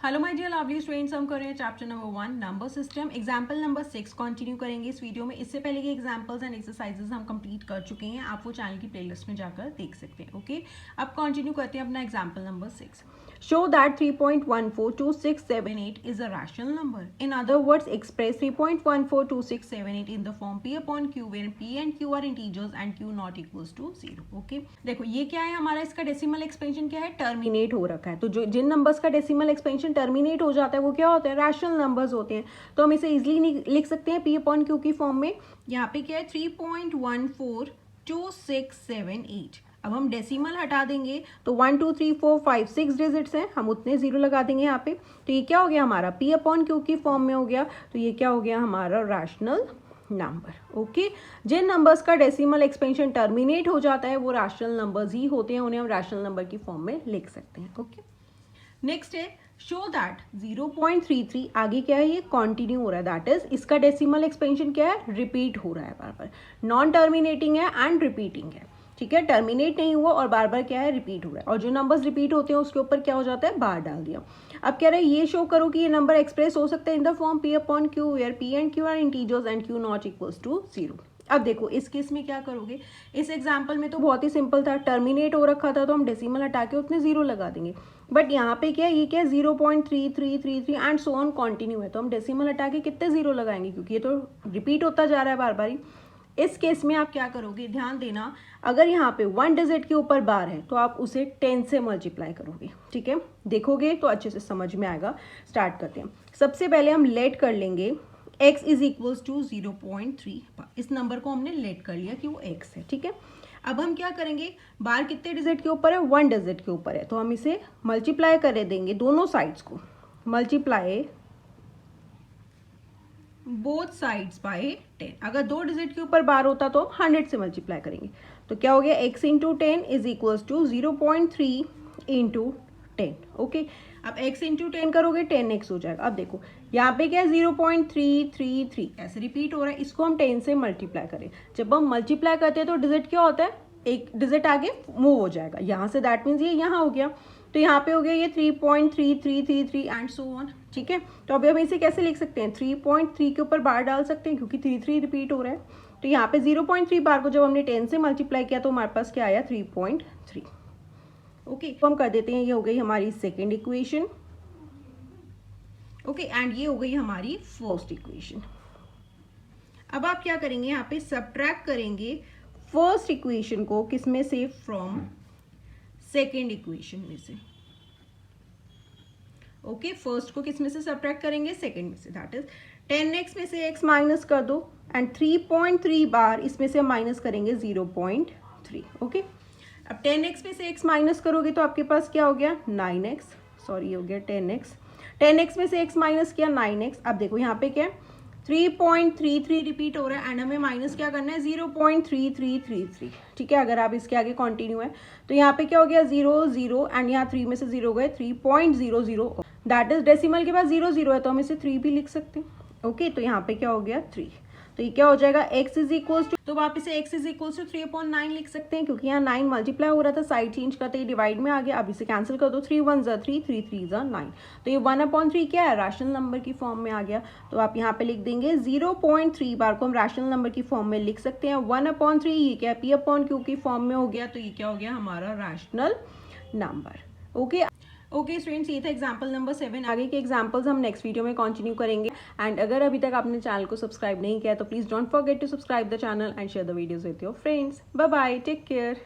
Hello my dear lovely students, हम कर रहे हैं chapter number 1 number system, example number 6 continue करेंगे इस वीडियो में। इससे पहले के एग्जाम्पल्स एंड एक्सरसाइजेस हम कंप्लीट कर चुके हैं, आप वो चैनल की प्लेलिस्ट में जाकर देख सकते हैं। ओके, अब कंटिन्यू करते हैं अपना example number 6। Show that 3.142678 is a rational number. In other words, express 3.142678 in the form P upon Q where P and Q are integers and Q not equals to 0। Okay, देखो ये क्या है हमारा, इसका decimal expansion क्या है, terminate हो रखा है। तो जो जिन नंबर्स का डेसिमल एक्सपेंशन टर्मिनेट हो जाता है वो क्या होते हैं, रैशनल नंबर्स होते हैं। तो हम इसे इजीली लिख सकते हैं P upon Q की फॉर्म में। यहाँ पे क्या है 3.142678। अब हम डेसिमल हटा देंगे तो 1 2 3 4 5 6 डिजिट्स हैं, हम उतने जीरो लगा देंगे यहाँ पे। तो ये क्या हो गया हमारा P अपॉन Q की फॉर्म में हो गया। तो ये क्या हो गया हमारा रैशनल नंबर। ओके, जिन नंबर्स का डेसिमल एक्सपेंशन टर्मिनेट हो जाता है वो रैशनल नंबर्स ही होते हैं, उन्हें हम रैशनल नंबर की फॉर्म में लिख सकते हैं। ओके, नेक्स्ट है शो दैट 0.33 आगे क्या है, ये कंटिन्यू हो रहा है, दैट इज इसका डेसिमल एक्सपेंशन क्या है, रिपीट हो रहा है बार बार, नॉन टर्मिनेटिंग है एंड रिपीटिंग है। ठीक है, टर्मिनेट नहीं हुआ और बार बार क्या है, रिपीट हो रहा है। और जो नंबर्स रिपीट होते हैं उसके ऊपर क्या हो जाता है, बार डाल दिया। अब कह रहे हैं ये शो करो कि ये नंबर एक्सप्रेस हो सकता है in the form P upon Q where P and Q are integers and Q not equals to 0। अब देखो इस केस में क्या करोगे, इस एग्जाम्पल में तो बहुत ही सिंपल था, टर्मिनेट हो रखा था तो हम डेसिमल हटा के उतने जीरो लगा देंगे। बट यहाँ पे क्या है, ये क्या है 0.3333 एंड सो ऑन कंटिन्यू है, तो हम डेसिमल हटा के कितने जीरो लगाएंगे, क्योंकि ये तो रिपीट होता जा रहा है बार बार ही। इस केस में आप क्या करोगे, ध्यान देना, अगर यहाँ पे 1 डिजिट के ऊपर बार है तो आप उसे 10 से मल्टीप्लाई करोगे। ठीक है, देखोगे तो अच्छे से समझ में आएगा। स्टार्ट करते हैं। सबसे पहले हम लेट कर लेंगे x इज इक्वल्स टू 0.3 बार। इस नंबर को हमने लेट कर लिया कि वो x है। ठीक है, अब हम क्या करेंगे, बार कितने डिजिट के ऊपर है, 1 डिजिट के ऊपर है, तो हम इसे मल्टीप्लाई कर देंगे दोनों साइड्स को, मल्टीप्लाई बोथ साइड्स बाय 10। अगर 2 डिजिट के ऊपर बार होता तो हम 100 से मल्टीप्लाई करेंगे। तो क्या हो गया, x into 10 is equals to 0.3 into 10। Okay, अब x इंटू 10 करोगे 10x हो जाएगा। अब देखो यहाँ पे क्या है 0.333 ऐसे रिपीट हो रहा है, इसको हम 10 से मल्टीप्लाई करें। जब हम मल्टीप्लाई करते हैं तो डिजिट क्या होता है, एक डिजिट आगे मूव हो जाएगा यहाँ से, दैट मीन्स ये यहाँ हो गया, तो यहाँ पे हो गया ये 3.3333 एंड सो ऑन। ठीक है, तो अभी हम इसे कैसे लिख सकते हैं, 3.3 के ऊपर बार डाल सकते हैं क्योंकि 3 रिपीट हो रहा है। तो यहाँ पे 0.3 बार को जब हमने 10 से मल्टीप्लाई किया तो हमारे पास क्या आया, 3.3। ओके, तो हम कर देते हैं, ये हो गई हमारी सेकेंड इक्वेशन। ओके, एंड ये हो गई हमारी फर्स्ट इक्वेशन। अब आप क्या करेंगे, यहाँ पे सब्ट्रैक्ट करेंगे फर्स्ट इक्वेशन को किसमें से, फ्रॉम सेकेंड इक्वेशन में से। ओके, फर्स्ट को किस में से सब्ट्रैक्ट करेंगे, सेकेंड में से, दैट इज 10x में से x माइनस कर दो एंड 3.3 बार इसमें से माइनस करेंगे 0.3। ओके, अब 10x में से x माइनस करोगे तो आपके पास क्या हो गया, 9x, सॉरी ये हो गया 10x में से x माइनस किया 9x। अब देखो यहाँ पे क्या है 3.33 रिपीट हो रहा है एंड हमें माइनस क्या करना है, 0.3333। ठीक है, अगर आप इसके आगे कंटिन्यू है तो यहाँ पे क्या हो गया 0 0 एंड यहाँ 3 में से 0 गए, 3.00, दैट इज डेसिमल के बाद 0 0 है तो हम इसे 3 भी लिख सकते हैं। ओके, तो यहाँ पे क्या हो गया 3, तो ये क्या हो जाएगा x इज इक्वल्स टू, तो आप इसे x इज इक्वल्स टू 3/9 लिख सकते हैं क्योंकि यहाँ 9 मल्टीप्लाई हो रहा था, साइड चेंज करते ही डिवाइड में आ गया। अब इसे कैंसिल कर दो, 3 1 ज़ा 3, 3 3 ज़ा 9, तो ये 1/3 क्या है, रैशनल नंबर की फॉर्म में आ गया। तो आप यहाँ पे लिख देंगे 0.3 बार को हम रैशनल नंबर की फॉर्म में लिख सकते हैं। 1/3 ये क्या है, P अपॉन Q की फॉर्म में हो गया, तो ये क्या हो गया हमारा rational number. Okay okay students, ये था एग्जाम्पल नंबर 7। आगे के एग्जाम्पल्स हम नेक्स्ट वीडियो में कंटिन्यू करेंगे। एंड अगर अभी तक आपने चैनल को सब्सक्राइब नहीं किया तो please don't forget to subscribe the channel and share the videos with your friends. Bye bye, take care.